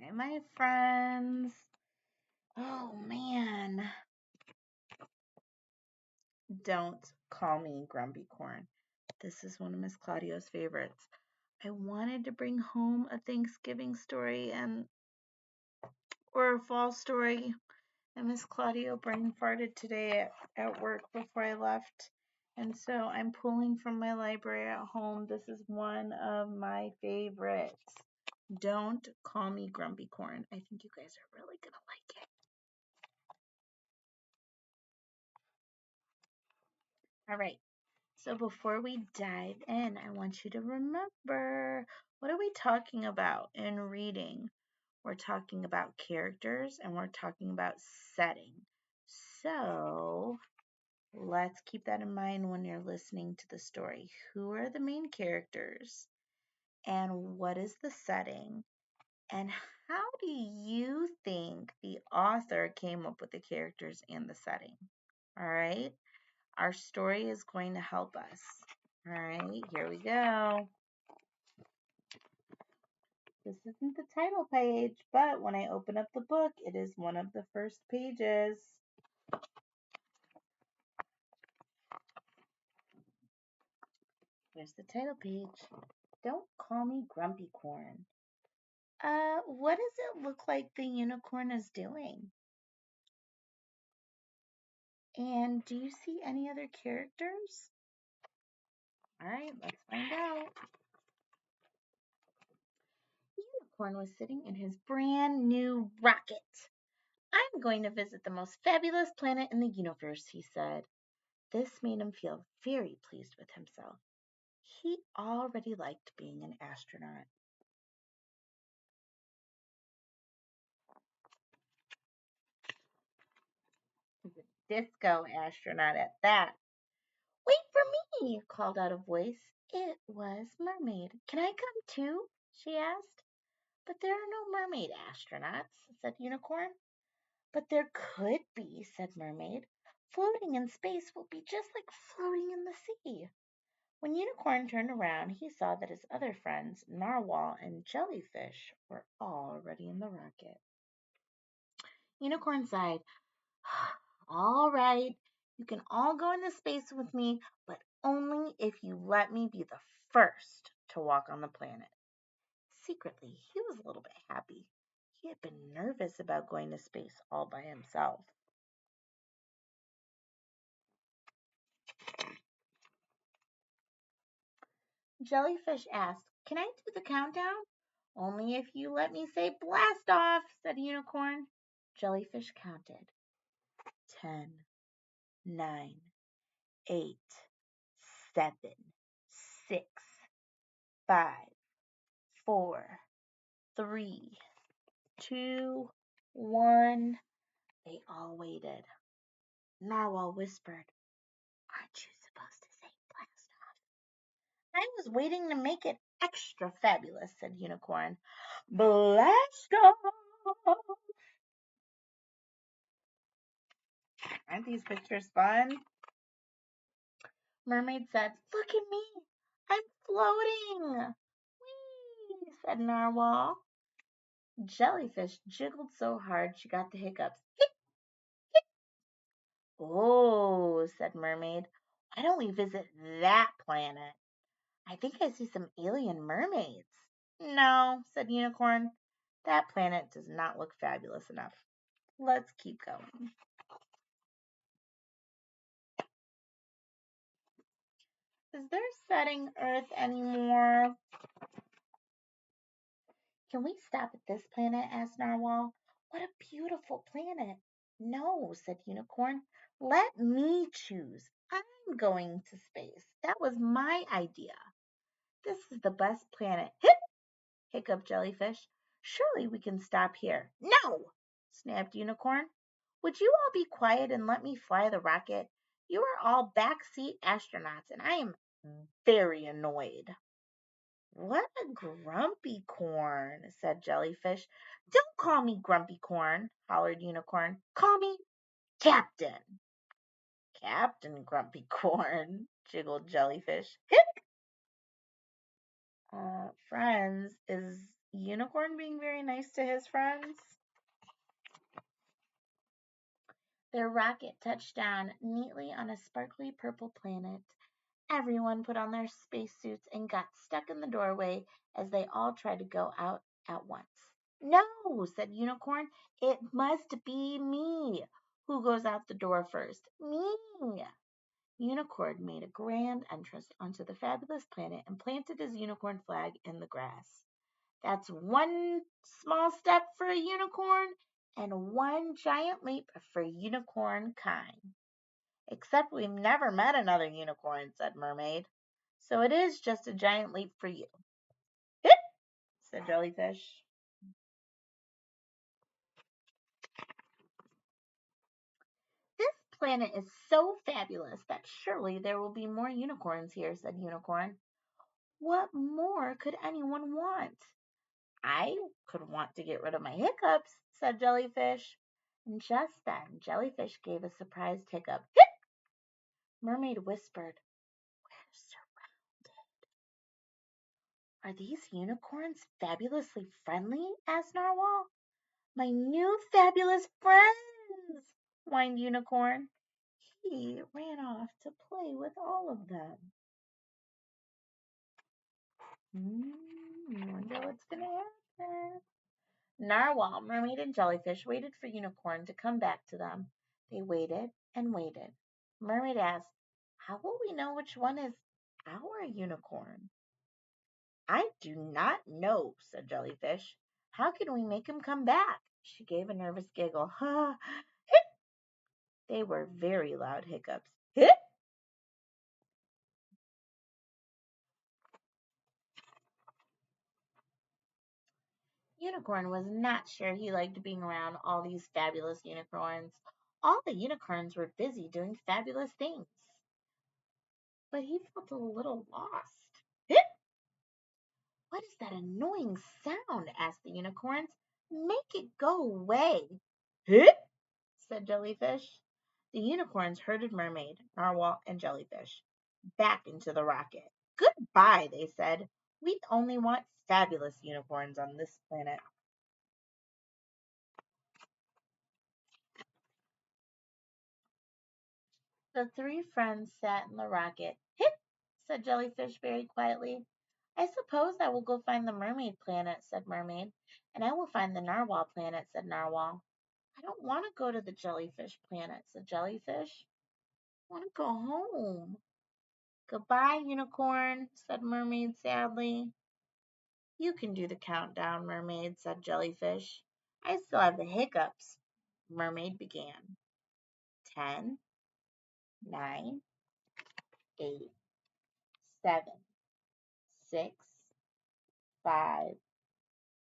Hi, my friends. Oh, man. Don't call me Grumpycorn. This is one of Miss Claudio's favorites. I wanted to bring home a Thanksgiving story or a fall story, and Miss Claudio brain farted today at work before I left. And so I'm pulling from my library at home. This is one of my favorites. Don't call me Grumpycorn. I think you guys are really going to like it. All right. So before we dive in, I want you to remember, what are we talking about in reading? We're talking about characters and we're talking about setting. So let's keep that in mind when you're listening to the story. Who are the main characters? And what is the setting? And how do you think the author came up with the characters and the setting? All right. Our story is going to help us. All right, here we go. This isn't the title page, but when I open up the book, it is one of the first pages. Here's the title page. Don't call me Grumpycorn. What does it look like the unicorn is doing? And do you see any other characters? All right, let's find out. The unicorn was sitting in his brand new rocket. I'm going to visit the most fabulous planet in the universe, he said. This made him feel very pleased with himself. He already liked being an astronaut. He's a disco astronaut at that. Wait for me, called out a voice. It was Mermaid. Can I come too? She asked. But there are no mermaid astronauts, said Unicorn. But there could be, said Mermaid. Floating in space will be just like floating in the sea. When Unicorn turned around, he saw that his other friends, Narwhal and Jellyfish, were already in the rocket. Unicorn sighed. All right, you can all go into space with me, but only if you let me be the first to walk on the planet. Secretly, he was a little bit happy. He had been nervous about going to space all by himself. Jellyfish asked, Can I do the countdown? Only if you let me say blast off, said Unicorn. Jellyfish counted. 10, 9, 8, 7, 6, 5, 4, 3, 2, 1. They all waited. Narwhal whispered, Aren't you supposed to say blast off? I was waiting to make it extra fabulous, said Unicorn. Blast off! Aren't these pictures fun? Mermaid said, Look at me. I'm floating. Whee, said Narwhal. Jellyfish jiggled so hard she got the hiccups. Oh, said Mermaid. Why don't we visit that planet? I think I see some alien mermaids. No, said Unicorn. That planet does not look fabulous enough. Let's keep going. Is there setting Earth anymore? Can we stop at this planet? Asked Narwhal. What a beautiful planet. No, said Unicorn. Let me choose. I'm going to space. That was my idea. This is the best planet. Hiccuped Jellyfish. Surely we can stop here. No, snapped Unicorn. Would you all be quiet and let me fly the rocket? You are all backseat astronauts, and I am very annoyed. What a grumpy corn, said Jellyfish. Don't call me Grumpy Corn, hollered Unicorn. Call me Captain. Captain Grumpy Corn, jiggled Jellyfish. Friends, is Unicorn being very nice to his friends? Their rocket touched down neatly on a sparkly purple planet. Everyone put on their spacesuits and got stuck in the doorway as they all tried to go out at once. No, said Unicorn, it must be me. Who goes out the door first? Me. Unicorn made a grand entrance onto the fabulous planet and planted his unicorn flag in the grass. That's one small step for a unicorn and one giant leap for unicorn kind. Except we've never met another unicorn, said Mermaid. So it is just a giant leap for you. Hip, said Jellyfish. This planet is so fabulous that surely there will be more unicorns here, said Unicorn. What more could anyone want? I could want to get rid of my hiccups, said Jellyfish. And just then, Jellyfish gave a surprised hiccup. Hip! Mermaid whispered, "We're surrounded." Are these unicorns fabulously friendly? Asked Narwhal. My new fabulous friends, whined Unicorn. He ran off to play with all of them. Wonder what's going to happen. Narwhal, Mermaid, and Jellyfish waited for Unicorn to come back to them. They waited and waited. Mermaid asked, how will we know which one is our unicorn? I do not know, said Jellyfish. How can we make him come back? She gave a nervous giggle. Ha! Hip! They were very loud hiccups. Hip! Unicorn was not sure he liked being around all these fabulous unicorns. All the unicorns were busy doing fabulous things. But he felt a little lost. Hip! What is that annoying sound? Asked the unicorns. Make it go away. Hip! Said Jellyfish. The unicorns herded Mermaid, Narwhal, and Jellyfish back into the rocket. Goodbye, they said. We only want fabulous unicorns on this planet. The three friends sat in the rocket. Hip, said Jellyfish very quietly. I suppose I will go find the mermaid planet, said Mermaid. And I will find the narwhal planet, said Narwhal. I don't want to go to the jellyfish planet, said Jellyfish. I want to go home. Goodbye, Unicorn, said Mermaid sadly. You can do the countdown, Mermaid, said Jellyfish. I still have the hiccups. Mermaid began. 10, 9, 8, 7, 6, 5,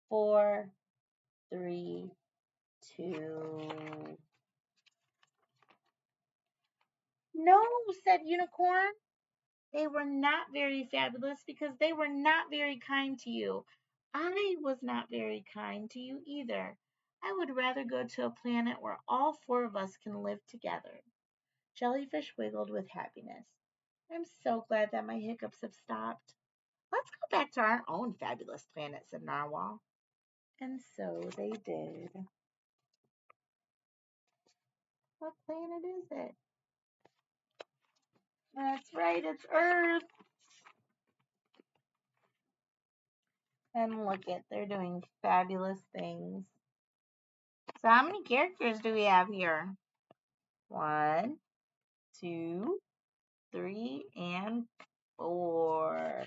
4, 3, 2. No, said Unicorn. They were not very fabulous because they were not very kind to you. I was not very kind to you either. I would rather go to a planet where all four of us can live together. Jellyfish wiggled with happiness. I'm so glad that my hiccups have stopped. Let's go back to our own fabulous planet, said Narwhal. And so they did. What planet is it? That's right, it's Earth. And look at, they're doing fabulous things. So how many characters do we have here? 1, 2, 3, and 4.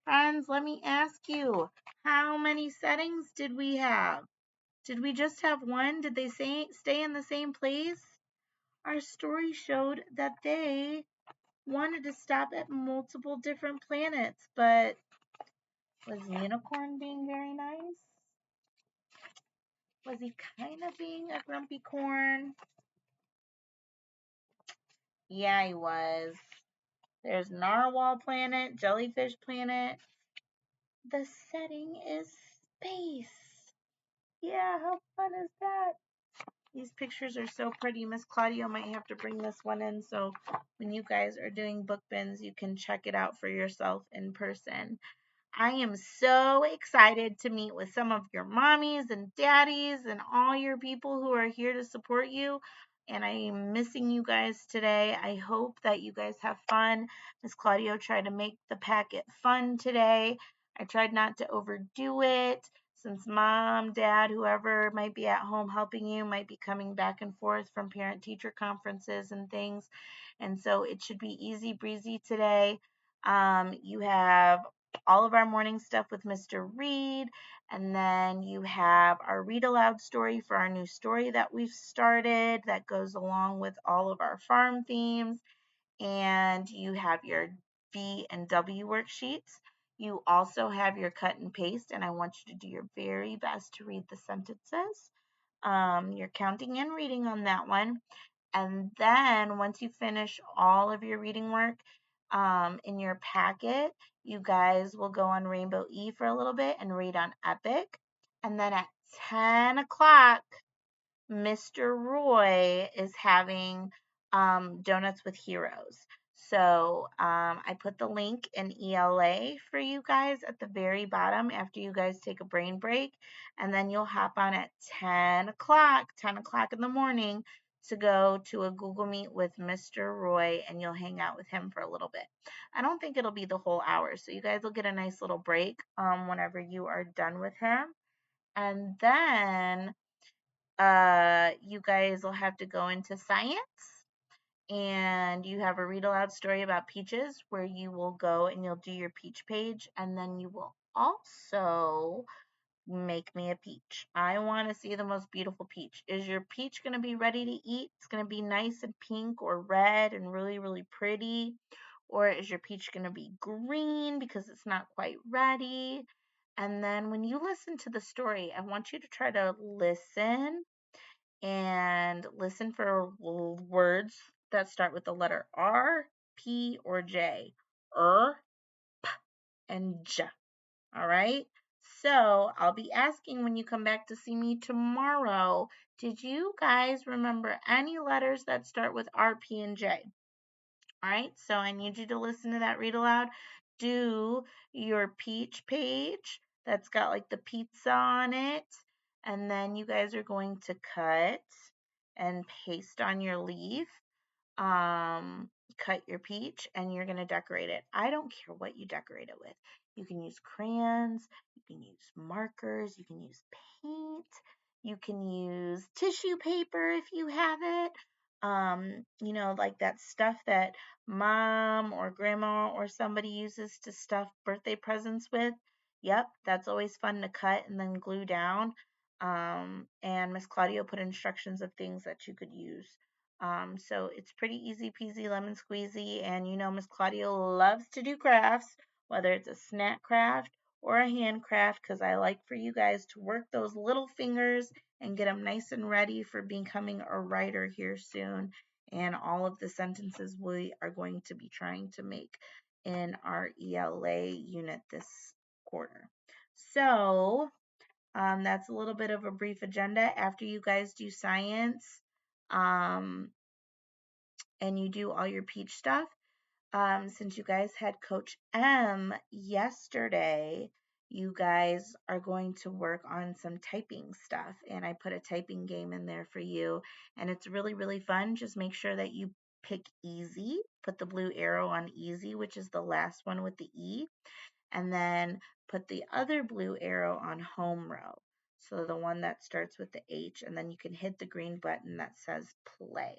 Friends, let me ask you, how many settings did we have? Did we just have one? Did they stay in the same place? Our story showed that they wanted to stop at multiple different planets, but was Unicorn being very nice? Was he kind of being a grumpy corn? Yeah, he was. There's Narwhal Planet, Jellyfish Planet. The setting is space. Yeah, how fun is that? These pictures are so pretty. Miss Claudio might have to bring this one in so when you guys are doing book bins, you can check it out for yourself in person. I am so excited to meet with some of your mommies and daddies and all your people who are here to support you. And I am missing you guys today. I hope that you guys have fun. Miss Claudio tried to make the packet fun today. I tried not to overdo it since mom, dad, whoever might be at home helping you might be coming back and forth from parent teacher conferences and things. And so it should be easy breezy today. You have all of our morning stuff with Mr. Reed, and then you have our Read Aloud story for our new story that we've started that goes along with all of our farm themes, and you have your V and W worksheets. You also have your cut and paste, and I want you to do your very best to read the sentences. You're counting and reading on that one. And then once you finish all of your reading work in your packet, you guys will go on Rainbow E for a little bit and read on Epic. And then at 10 o'clock, Mr. Roy is having Donuts with Heroes. So I put the link in ELA for you guys at the very bottom after you guys take a brain break. And then you'll hop on at 10 o'clock in the morning to go to a Google Meet with Mr. Roy and you'll hang out with him for a little bit. I don't think it'll be the whole hour. So you guys will get a nice little break whenever you are done with him. And then you guys will have to go into science and you have a read aloud story about peaches where you will go and you'll do your peach page and then you will also make me a peach. I want to see the most beautiful peach. Is your peach going to be ready to eat? It's going to be nice and pink or red and really, really pretty. Or is your peach going to be green because it's not quite ready? And then when you listen to the story, I want you to try to listen for words that start with the letter R, P, or J. And J. All right? So I'll be asking when you come back to see me tomorrow, did you guys remember any letters that start with R, P, and J? All right, so I need you to listen to that read aloud. Do your peach page that's got like the pizza on it. And then you guys are going to cut and paste on your leaf. Cut your peach and you're going to decorate it. I don't care what you decorate it with. You can use crayons, you can use markers, you can use paint, you can use tissue paper if you have it. Like that stuff that mom or grandma or somebody uses to stuff birthday presents with. Yep, that's always fun to cut and then glue down. And Miss Claudio put instructions of things that you could use. So it's pretty easy peasy lemon squeezy. And Miss Claudia loves to do crafts, whether it's a snack craft or a hand craft, because I like for you guys to work those little fingers and get them nice and ready for becoming a writer here soon. And all of the sentences we are going to be trying to make in our ELA unit this quarter. So that's a little bit of a brief agenda. After you guys do science, um, and you do all your peach stuff, since you guys had Coach M yesterday, you guys are going to work on some typing stuff. And I put a typing game in there for you. And it's really, really fun. Just make sure that you pick easy. Put the blue arrow on easy, which is the last one with the E. And then put the other blue arrow on home row. So the one that starts with the H. And then you can hit the green button that says play.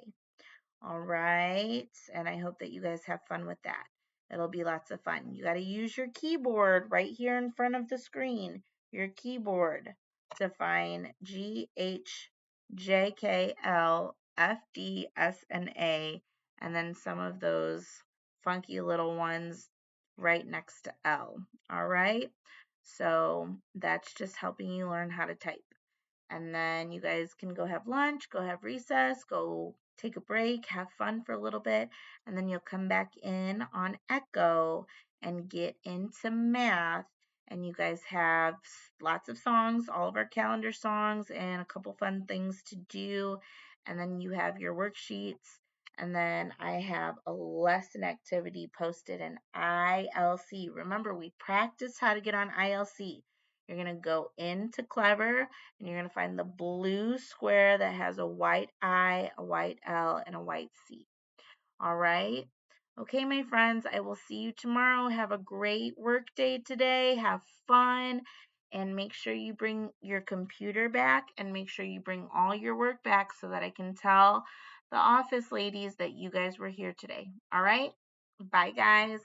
All right. And I hope that you guys have fun with that. It'll be lots of fun. You got to use your keyboard right here in front of the screen, your keyboard, to find G, H, J, K, L, F, D, S, and A, and then some of those funky little ones right next to L. All right. So that's just helping you learn how to type. And then you guys can go have lunch, go have recess, go take a break, have fun for a little bit, and then you'll come back in on Echo and get into math. And you guys have lots of songs, all of our calendar songs, and a couple fun things to do. And then you have your worksheets. And then I have a lesson activity posted in ILC. Remember, we practiced how to get on ILC. You're going to go into Clever and you're going to find the blue square that has a white I, a white L, and a white C. All right. Okay, my friends, I will see you tomorrow. Have a great work day today. Have fun. And make sure you bring your computer back and make sure you bring all your work back so that I can tell the office ladies that you guys were here today. All right. Bye, guys.